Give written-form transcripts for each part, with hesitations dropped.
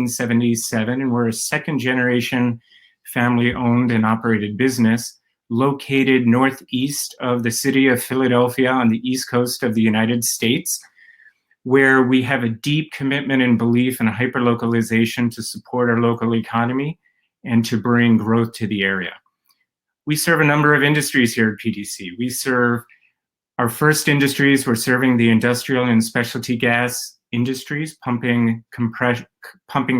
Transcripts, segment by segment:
1977, and we're a second-generation family-owned and operated business located northeast of the city of Philadelphia on the East Coast of the United States, where we have a deep commitment and belief in hyperlocalization to support our local economy and to bring growth to the area. We serve a number of industries here at PDC. We serve our first industries, we're serving the industrial and specialty gas industries, pumping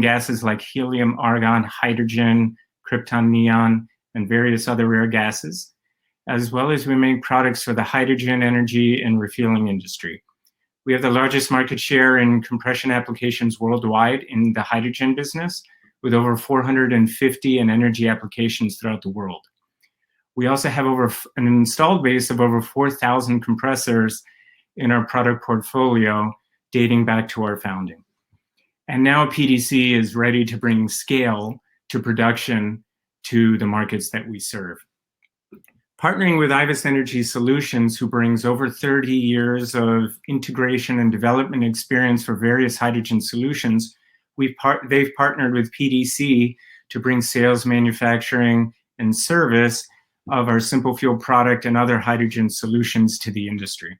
gases like helium, argon, hydrogen, krypton, neon, and various other rare gases, as well as we make products for the hydrogen, energy, and refueling industry. We have the largest market share in compression applications worldwide in the hydrogen business, with over 450 in energy applications throughout the world. We also have an installed base of over 4,000 compressors in our product portfolio dating back to our founding. And now PDC is ready to bring scale to production to the markets that we serve. Partnering with Ibis Energy Solutions, who brings over 30 years of integration and development experience for various hydrogen solutions, they've partnered with PDC to bring sales, manufacturing, and service of our SimpleFuel product and other hydrogen solutions to the industry.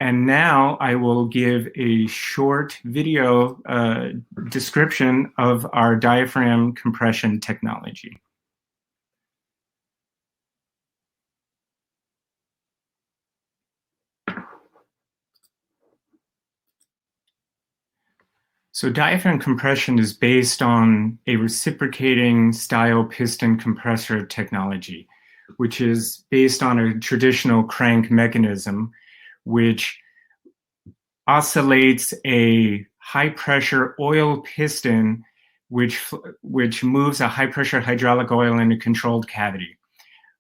And now I will give a short video description of our diaphragm compression technology. So diaphragm compression is based on a reciprocating style piston compressor technology, which is based on a traditional crank mechanism, which oscillates a high-pressure oil piston, which moves a high-pressure hydraulic oil in a controlled cavity.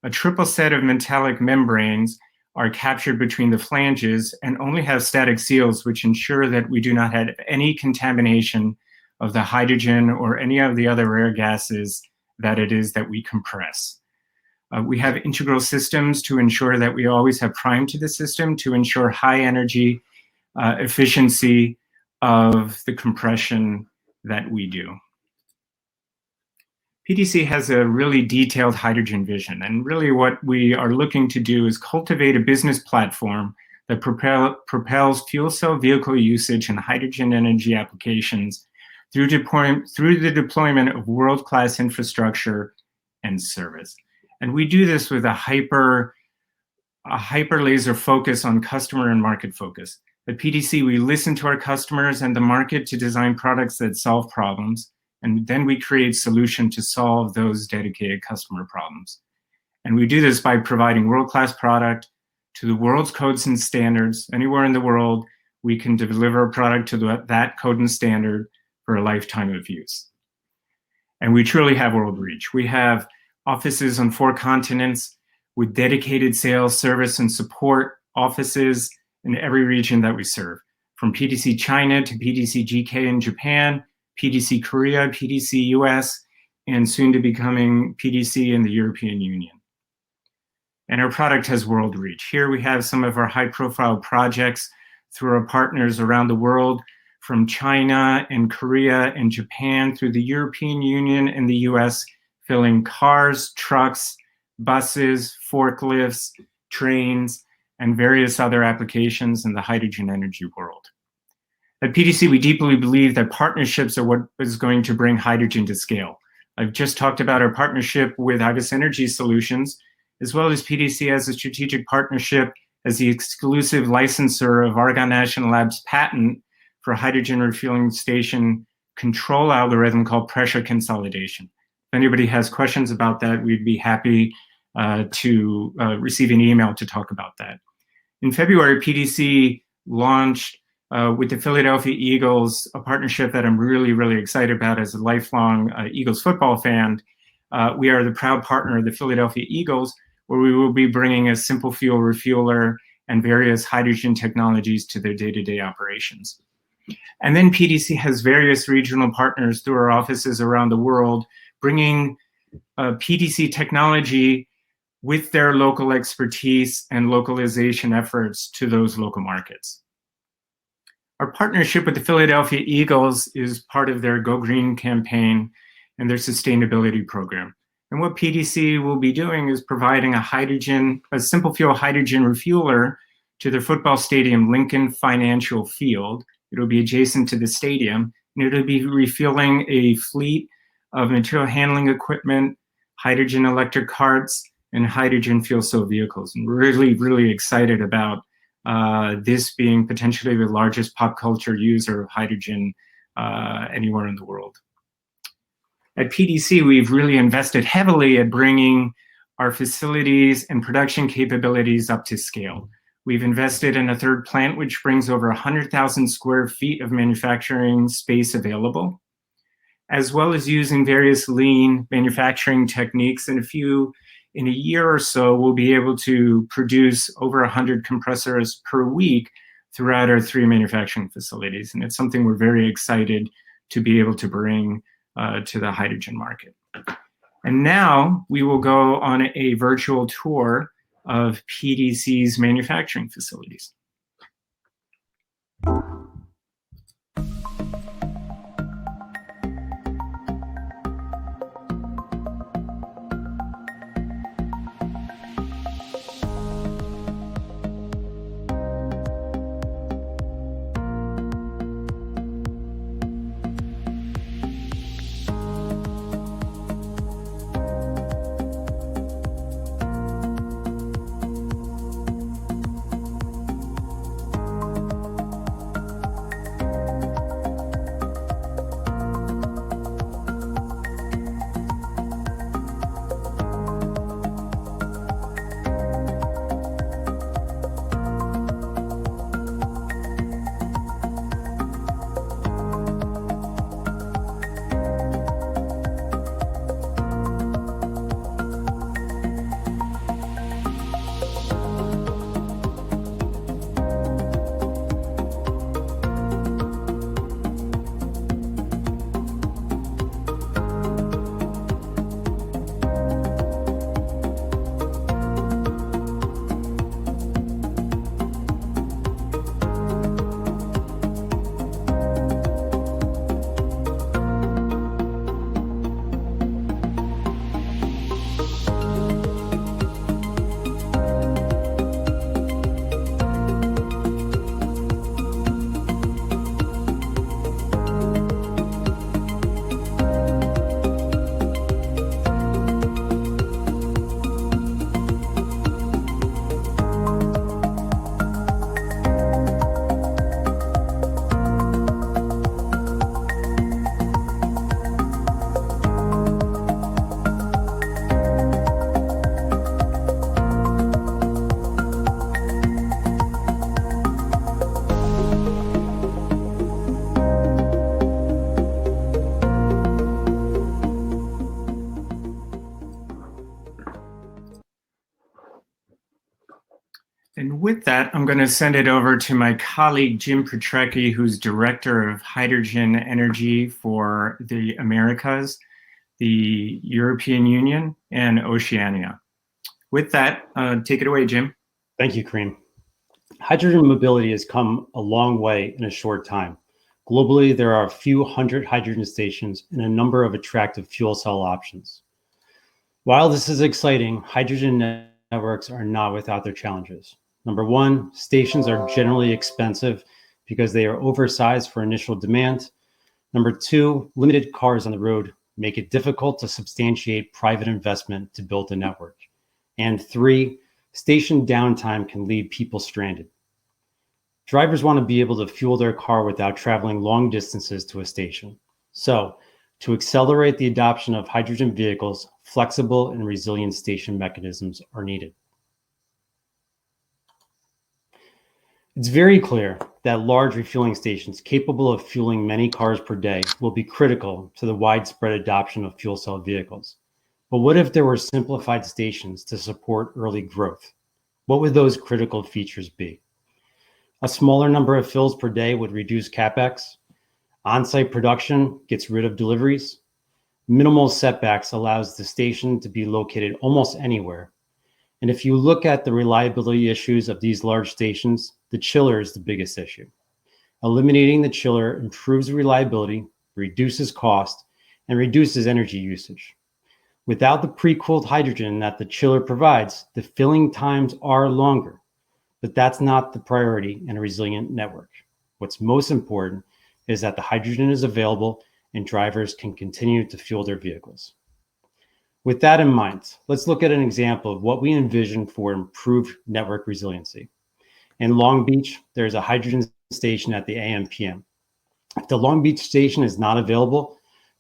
A triple set of metallic membranes are captured between the flanges and only have static seals, which ensure that we do not have any contamination of the hydrogen or any of the other rare gases that it is that we compress. We have integral systems to ensure that we always have prime to the system to ensure high energy efficiency of the compression that we do. PDC has a really detailed hydrogen vision, and really what we are looking to do is cultivate a business platform that propels fuel cell vehicle usage and hydrogen energy applications through the deployment of world-class infrastructure and service. And we do this with a hyper laser focus on customer and market focus. At PDC, we listen to our customers and the market to design products that solve problems, and then we create solutions to solve those dedicated customer problems. And we do this by providing world-class product to the world's codes and standards. Anywhere in the world, we can deliver a product to that code and standard for a lifetime of use. And we truly have world reach. We have offices on 4 continents with dedicated sales, service, and support offices in every region that we serve, from PDC China to PDC GK in Japan, PDC Korea, PDC US, and soon to becoming PDC in the European Union. And our product has world reach. Here we have some of our high-profile projects through our partners around the world, from China and Korea and Japan through the European Union and the US, filling cars, trucks, buses, forklifts, trains, and various other applications in the hydrogen energy world. At PDC, we deeply believe that partnerships are what is going to bring hydrogen to scale. I've just talked about our partnership with Ibis Energy Solutions, as well as PDC has a strategic partnership as the exclusive licensor of Argonne National Labs' patent for hydrogen refueling station control algorithm called pressure consolidation. If anybody has questions about that, we'd be happy to receive an email to talk about that. In February, PDC launched with the Philadelphia Eagles, a partnership that I'm really, really excited about as a lifelong Eagles football fan. We are the proud partner of the Philadelphia Eagles, where we will be bringing a SimpleFuel refueler and various hydrogen technologies to their day-to-day operations. And then PDC has various regional partners through our offices around the world, bringing PDC technology with their local expertise and localization efforts to those local markets. Our partnership with the Philadelphia Eagles is part of their Go Green campaign and their sustainability program. And what PDC will be doing is providing a SimpleFuel hydrogen refueler to their football stadium, Lincoln Financial Field. It'll be adjacent to the stadium, and it'll be refueling a fleet of material handling equipment, hydrogen electric carts, and hydrogen fuel cell vehicles. And we're really, really excited about this being potentially the largest pop culture user of hydrogen anywhere in the world. At PDC, we've really invested heavily at bringing our facilities and production capabilities up to scale. We've invested in a third plant, which brings over 100,000 square feet of manufacturing space available, as well as using various lean manufacturing techniques. In a year or so, we'll be able to produce over 100 compressors per week throughout our 3 manufacturing facilities. And it's something we're very excited to be able to bring to the hydrogen market. And now we will go on a virtual tour of PDC's manufacturing facilities. And with that, I'm going to send it over to my colleague, Jim Petrecki, who's Director of Hydrogen Energy for the Americas, the European Union, and Oceania. With that, take it away, Jim. Thank you, Kareem. Hydrogen mobility has come a long way in a short time. Globally, there are a few hundred hydrogen stations and a number of attractive fuel cell options. While this is exciting, hydrogen networks are not without their challenges. Number one, stations are generally expensive because they are oversized for initial demand. Number two, limited cars on the road make it difficult to substantiate private investment to build a network. And three, station downtime can leave people stranded. Drivers want to be able to fuel their car without traveling long distances to a station. So, to accelerate the adoption of hydrogen vehicles, flexible and resilient station mechanisms are needed. It's very clear that large refueling stations capable of fueling many cars per day will be critical to the widespread adoption of fuel cell vehicles. But what if there were simplified stations to support early growth? What would those critical features be? A smaller number of fills per day would reduce CapEx. On-site production gets rid of deliveries. Minimal setbacks allows the station to be located almost anywhere. And if you look at the reliability issues of these large stations, the chiller is the biggest issue. Eliminating the chiller improves reliability, reduces cost, and reduces energy usage. Without the pre-cooled hydrogen that the chiller provides, the filling times are longer, but that's not the priority in a resilient network. What's most important is that the hydrogen is available and drivers can continue to fuel their vehicles. With that in mind, let's look at an example of what we envision for improved network resiliency. In Long Beach, there's a hydrogen station at the AM/PM. If the Long Beach station is not available,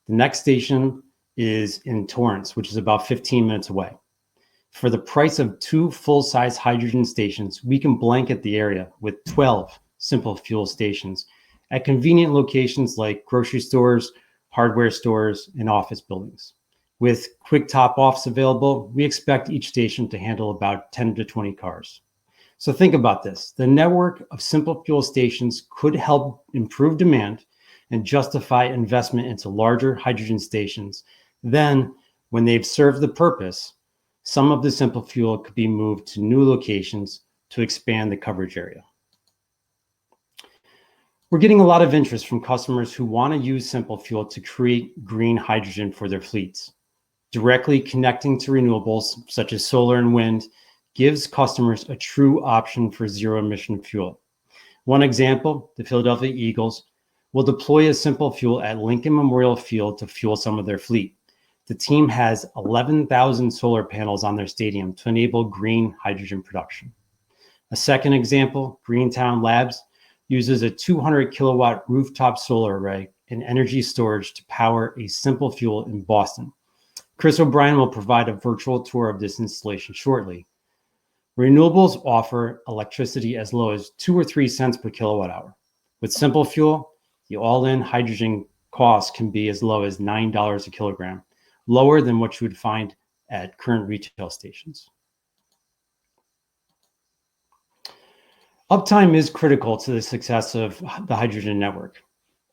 the next station is in Torrance, which is about 15 minutes away. For the price of 2 full-size hydrogen stations, we can blanket the area with 12 SimpleFuel stations at convenient locations like grocery stores, hardware stores, and office buildings. With quick top-offs available, we expect each station to handle about 10 to 20 cars. So think about this. The network of SimpleFuel stations could help improve demand and justify investment into larger hydrogen stations. Then, when they've served the purpose, some of the SimpleFuel could be moved to new locations to expand the coverage area. We're getting a lot of interest from customers who want to use SimpleFuel to create green hydrogen for their fleets. Directly connecting to renewables, such as solar and wind, gives customers a true option for zero-emission fuel. One example, the Philadelphia Eagles will deploy a SimpleFuel at Lincoln Memorial Field to fuel some of their fleet. The team has 11,000 solar panels on their stadium to enable green hydrogen production. A second example, Greentown Labs uses a 200 kilowatt rooftop solar array and energy storage to power a SimpleFuel in Boston. Chris O'Brien will provide a virtual tour of this installation shortly. Renewables offer electricity as low as 2 or 3 cents per kilowatt hour. With SimpleFuel, the all-in hydrogen cost can be as low as $9 a kilogram, lower than what you would find at current retail stations. Uptime is critical to the success of the hydrogen network.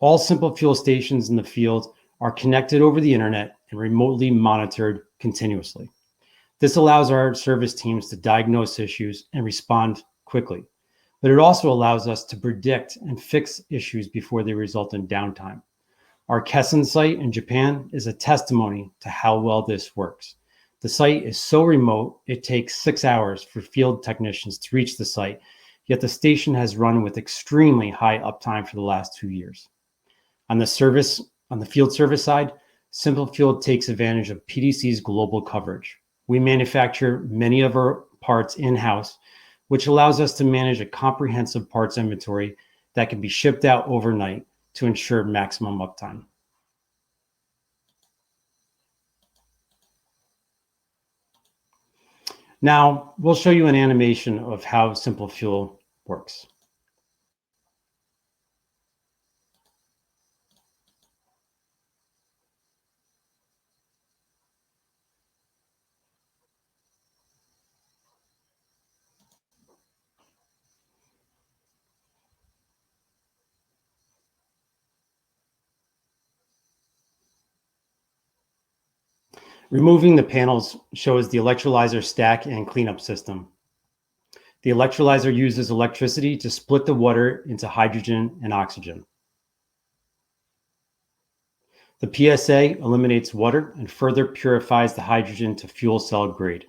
All SimpleFuel stations in the field are connected over the internet and remotely monitored continuously. This allows our service teams to diagnose issues and respond quickly, but it also allows us to predict and fix issues before they result in downtime. Our Kessen site in Japan is a testimony to how well this works. The site is so remote, it takes 6 hours for field technicians to reach the site, yet the station has run with extremely high uptime for the last 2 years. On the field service side, SimpleFuel takes advantage of PDC's global coverage. We manufacture many of our parts in-house, which allows us to manage a comprehensive parts inventory that can be shipped out overnight to ensure maximum uptime. Now, we'll show you an animation of how SimpleFuel works. Removing the panels shows the electrolyzer stack and cleanup system. The electrolyzer uses electricity to split the water into hydrogen and oxygen. The PSA eliminates water and further purifies the hydrogen to fuel cell grade.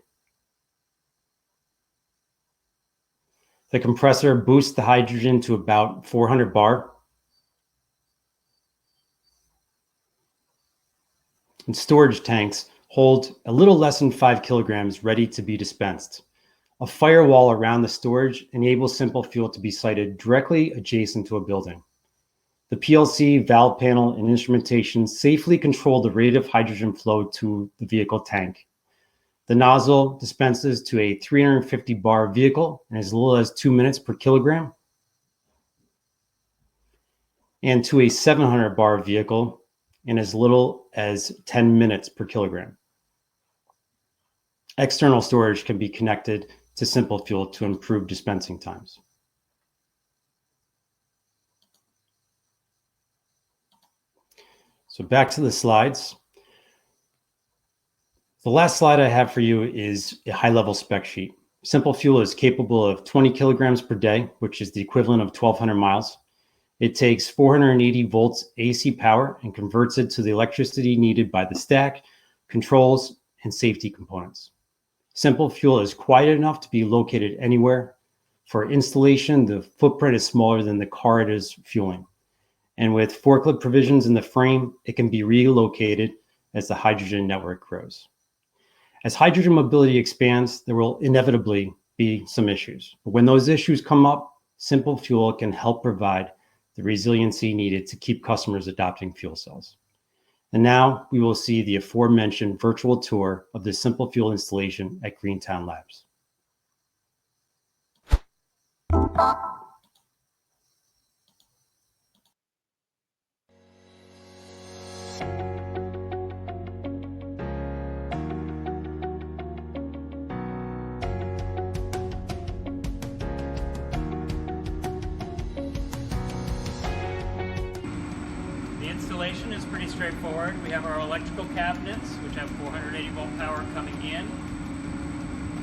The compressor boosts the hydrogen to about 400 bar. And storage tanks hold a little less than 5 kilograms ready to be dispensed. A firewall around the storage enables SimpleFuel to be sited directly adjacent to a building. The PLC, valve panel, and instrumentation safely control the rate of hydrogen flow to the vehicle tank. The nozzle dispenses to a 350 bar vehicle in as little as 2 minutes per kilogram, and to a 700 bar vehicle in as little as 10 minutes per kilogram. External storage can be connected to SimpleFuel to improve dispensing times. So back to the slides. The last slide I have for you is a high-level spec sheet. SimpleFuel is capable of 20 kilograms per day, which is the equivalent of 1,200 miles. It takes 480 volts AC power and converts it to the electricity needed by the stack, controls, and safety components. SimpleFuel is quiet enough to be located anywhere. For installation, the footprint is smaller than the car it is fueling. And with forklift provisions in the frame, it can be relocated as the hydrogen network grows. As hydrogen mobility expands, there will inevitably be some issues. But when those issues come up, SimpleFuel can help provide the resiliency needed to keep customers adopting fuel cells. And now we will see the aforementioned virtual tour of the SimpleFuel installation at Greentown Labs. The installation is pretty straightforward. We have our electrical cabinets, which have 480 volt power coming in.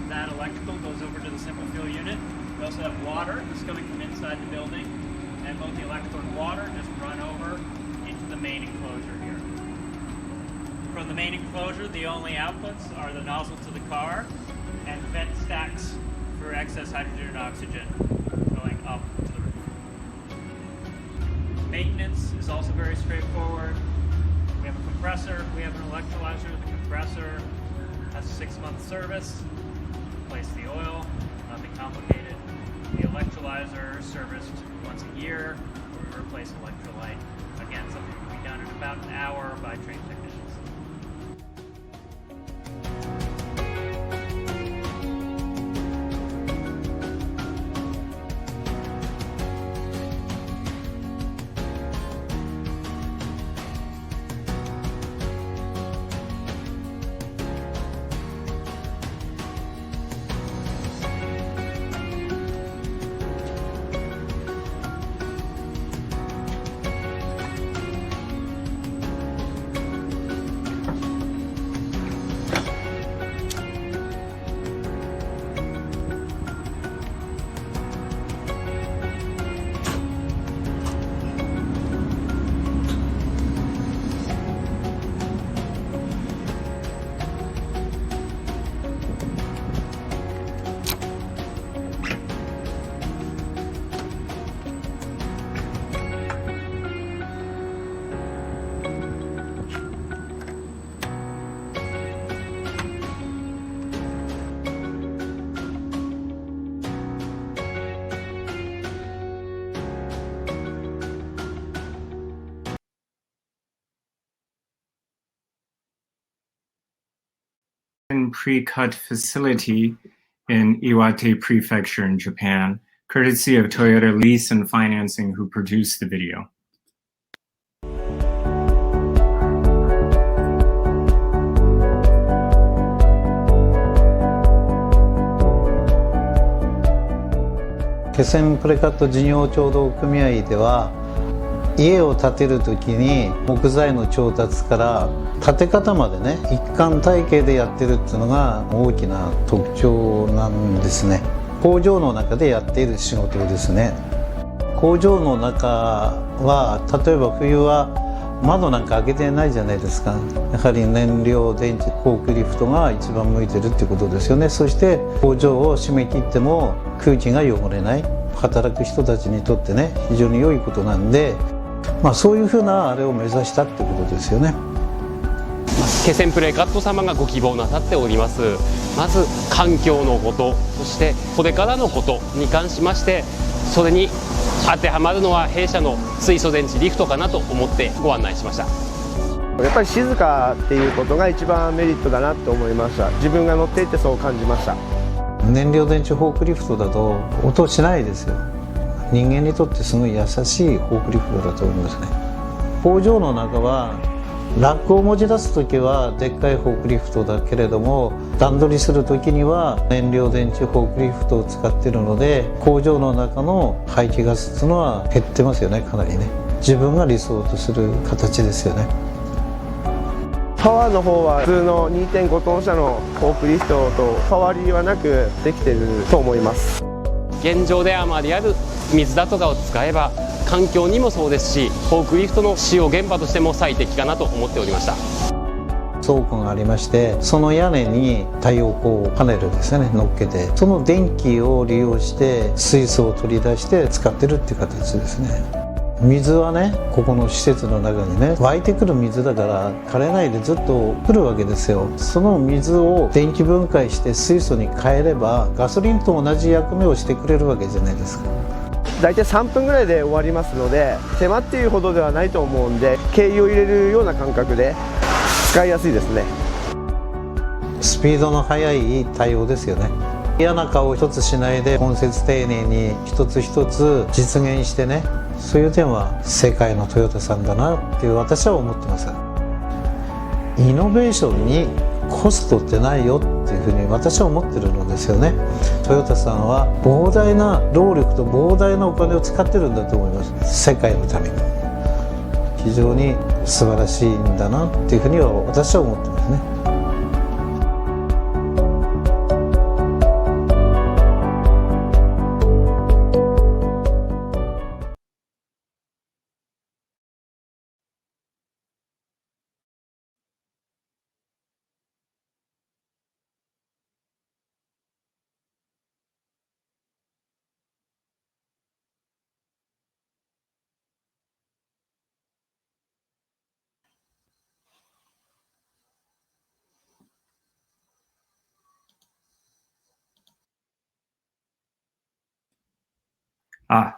That electrical goes over to the SimpleFuel unit. We also have water that's coming from inside the building, and both the electrical and water just run over into the main enclosure here. From the main enclosure, the only outputs are the nozzle to the car and vent stacks for excess hydrogen and oxygen going up to the roof. Maintenance is also very straightforward. We have a compressor, we have an electrolyzer. The compressor has a 6-month service. Replace the oil, nothing complicated. The electrolyzer serviced once a year. We replace electrolyte. Again, something can be done in about an hour by trained technicians. Pre-cut facility in Iwate Prefecture in Japan, courtesy of Toyota Lease and Financing, who produced the video.気仙プレカット事業協同組合では家を建てるときに木材の調達から建て方までね一貫体系でやってるっていうのが大きな特徴なんですね。工場の中でやっている仕事ですね。工場の中は例えば冬は窓なんか開けてないじゃないですか。やはり燃料電池フォークリフトが一番向いてるってことですよね。そして工場を閉め切っても空気が汚れない、働く人たちにとってね非常に良いことなんで、そういうふうなあれを目指したってことですよね。気仙プレカット様がご希望なさっております。まず環境のこと、そしてこれからのことに関しまして、それに当てはまるのは弊社の水素電池リフトかなと思ってご案内しました。やっぱり静かっていうことが一番メリットだなと思いました。自分が乗っていてそう感じました。燃料電池フォークリフトだと音しないですよ。人間にとってすごい優しいフォークリフトだと思いますね。工場の中はラックを持ち出す時はでっかいフォークリフトだけれども、段取りする時には燃料電池フォークリフトを使っているので、工場の中の排気ガスっていうのは減ってますよね、かなりね。自分が理想とする形ですよね。パワーの方は普通の 2.5 トン車のフォークリフトと変わりはなくできていると思います。現状で余りある水だとかを使えば環境にもそうですし、フォークリフトの使用現場としても最適かなと思っておりました。倉庫がありまして、その屋根に太陽光パネルですね乗っけて、その電気を利用して水素を取り出して使ってるっていう形ですね。水はね、ここの施設の中にね湧いてくる水だから枯れないでずっと来るわけですよ。その水を電気分解して水素に変えればガソリンと同じ役目をしてくれるわけじゃないですか。大体3分ぐらいで終わりますので、手間っていうほどではないと思うんで、軽油を入れるような感覚で使いやすいですね。スピードの速い対応ですよね。嫌な顔一つしないで根節丁寧に一つ一つ実現してね、そういう点は世界のトヨタさんだなっていう私は思ってます。イノベーションにコストってないよっていうふうに私は思ってるのですよね。トヨタさんは膨大な労力と膨大なお金を使ってるんだと思います。世界のために非常に素晴らしいんだなっていうふうには私は思ってますね。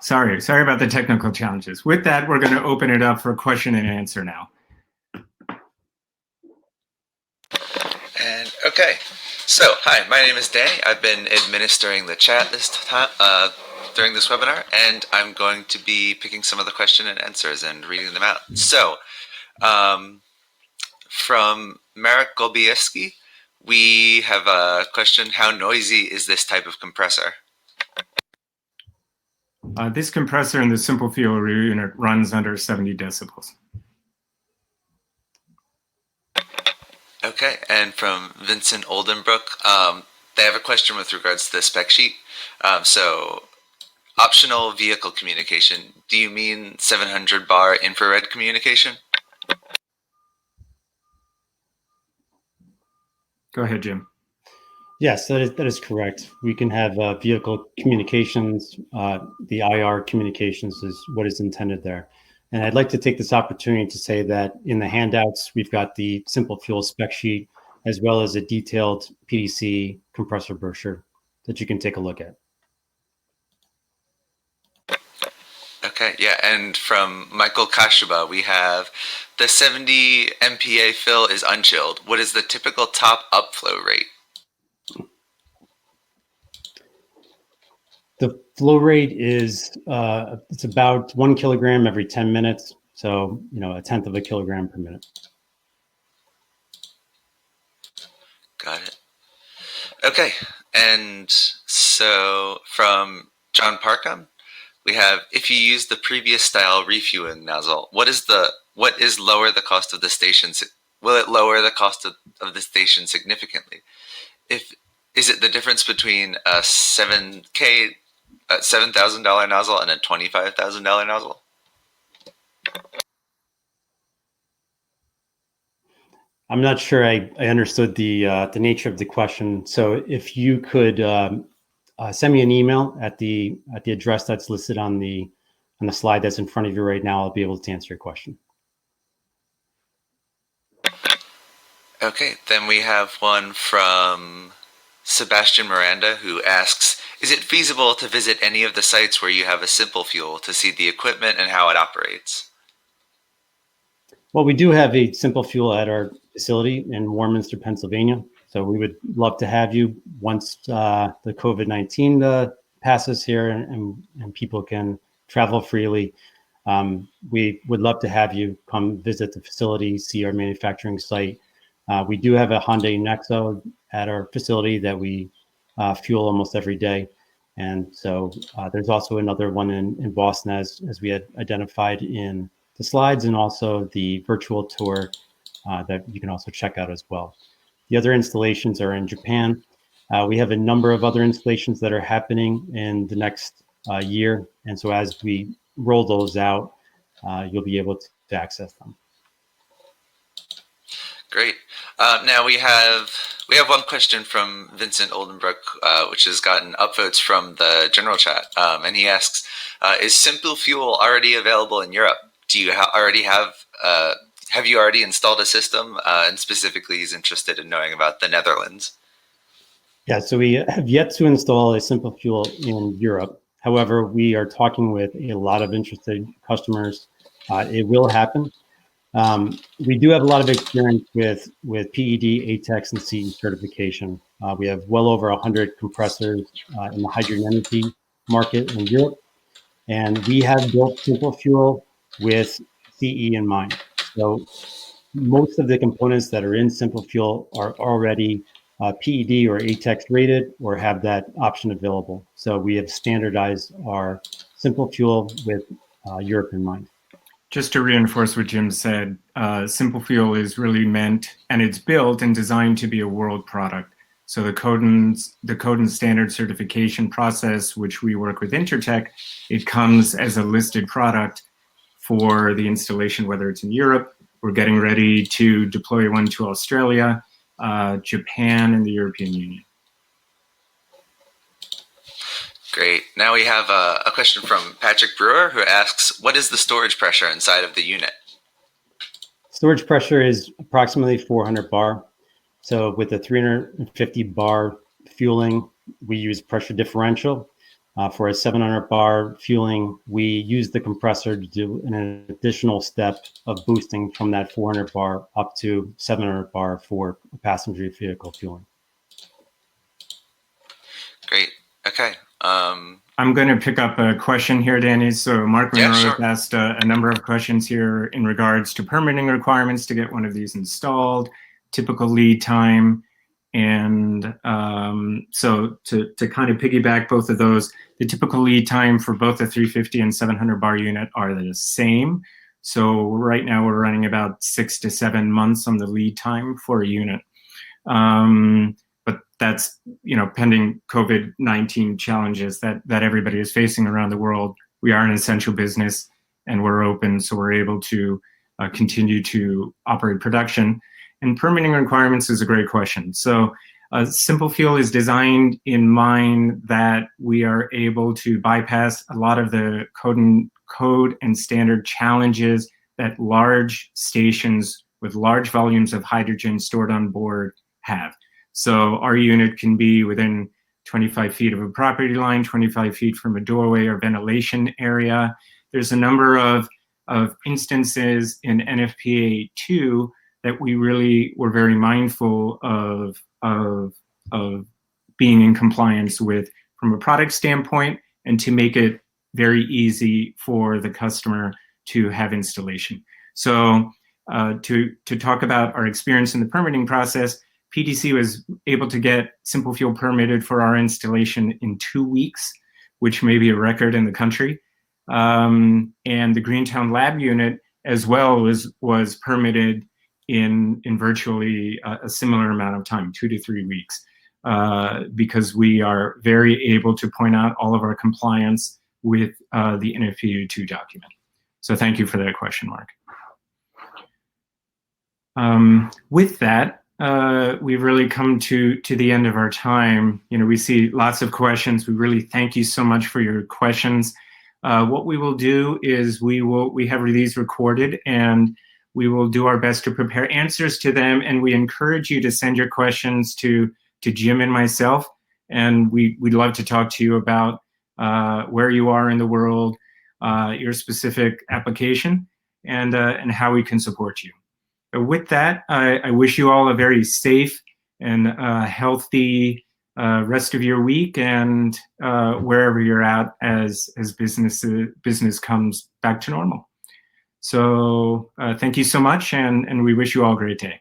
Sorry about the technical challenges. With that, we're going to open it up for question and answer now. And okay, so hi, my name is Danny. I've been administering the chat this time during this webinar, and I'm going to be picking some of the question and answers and reading them out. So, from Marek Golbieski, we have a question: how noisy is this type of compressor? This compressor in the SimpleFuel unit runs under 70 decibels. Okay, and from Vincent Oldenbrook, they have a question with regards to the spec sheet. So, optional vehicle communication. Do you mean 700 bar infrared communication? Go ahead, Jim. Yes, that is correct. We can have vehicle communications. The IR communications is what is intended there. And I'd like to take this opportunity to say that in the handouts, we've got the SimpleFuel spec sheet, as well as a detailed PDC compressor brochure that you can take a look at. Okay, yeah, and from Michael Kashuba, we have the 70 MPa fill is unchilled. What is the typical top upflow rate? The flow rate is it's about 1 kilogram every 10 minutes. So, a tenth of a kilogram per minute. Got it. Okay, and so from John Parkham, we have, if you use the previous style refueling nozzle, what is lower the cost of the station? Will it lower the cost of the station significantly? Is it the difference between a $7,000 nozzle and a $25,000 nozzle? I'm not sure I understood the nature of the question. So if you could send me an email at the address that's listed on the slide that's in front of you right now, I'll be able to answer your question. Okay, then we have one from Sebastian Miranda, who asks, is it feasible to visit any of the sites where you have a SimpleFuel to see the equipment and how it operates? Well, we do have a SimpleFuel at our facility in Warminster, Pennsylvania. So we would love to have you once the COVID-19 passes here and people can travel freely. We would love to have you come visit the facility, see our manufacturing site. We do have a Hyundai Nexo at our facility that we fuel almost every day. And so there's also another one in Boston as we had identified in the slides, and also the virtual tour that you can also check out as well. The other installations are in Japan. We have a number of other installations that are happening in the next year. And so as we roll those out, you'll be able to access them. Great. Now we have one question from Vincent Oldenbrook, which has gotten upvotes from the general chat, and he asks, "Is SimpleFuel already available in Europe? Do you already have you already installed a system?" And specifically, he's interested in knowing about the Netherlands. Yeah, so we have yet to install a SimpleFuel in Europe. However, we are talking with a lot of interested customers. It will happen. We do have a lot of experience with PED, ATEX, and CE certification. We have well over 100 compressors in the hydrogen energy market in Europe, and we have built SimpleFuel with CE in mind. So most of the components that are in SimpleFuel are already PED or ATEX rated or have that option available. So we have standardized our SimpleFuel with Europe in mind. Just to reinforce what Jim said, SimpleFuel is really meant, and it's built and designed to be a world product. So the code and standard certification process, which we work with Intertek, it comes as a listed product for the installation, whether it's in Europe. We're getting ready to deploy one to Australia, Japan, and the European Union. Great. Now we have a question from Patrick Brewer, who asks, "What is the storage pressure inside of the unit?" Storage pressure is approximately 400 bar. So with the 350 bar fueling, we use pressure differential. For a 700 bar fueling, we use the compressor to do an additional step of boosting from that 400 bar up to 700 bar for a passenger vehicle fueling. Great. Okay. I'm going to pick up a question here, Danny. So Mark Monroe sure. asked a number of questions here in regards to permitting requirements to get one of these installed, typical lead time. And so to kind of piggyback both of those, the typical lead time for both the 350 and 700 bar unit are the same. So right now we're running about 6 to 7 months on the lead time for a unit. But that's, pending COVID-19 challenges that everybody is facing around the world. We are an essential business and we're open, so we're able to continue to operate production. And permitting requirements is a great question. So SimpleFuel is designed in mind that we are able to bypass a lot of the code and standard challenges that large stations with large volumes of hydrogen stored on board have. So our unit can be within 25 feet of a property line, 25 feet from a doorway or ventilation area. There's a number of instances in NFPA 2 that we really were very mindful of being in compliance with from a product standpoint, and to make it very easy for the customer to have installation. So to talk about our experience in the permitting process, PDC was able to get SimpleFuel permitted for our installation in 2 weeks, which may be a record in the country. And the Greentown lab unit as well was permitted in virtually a similar amount of time, 2 to 3 weeks, because we are very able to point out all of our compliance with the NFPA 2 document. So thank you for that question, Mark. With that, we've really come to the end of our time. We see lots of questions. We really thank you so much for your questions. What we will do is we have these recorded, and we will do our best to prepare answers to them. And we encourage you to send your questions to Jim and myself. And we'd love to talk to you about where you are in the world, your specific application, and how we can support you. With that, I wish you all a very safe and healthy rest of your week, and wherever you're at as business comes back to normal. So thank you so much, and we wish you all a great day.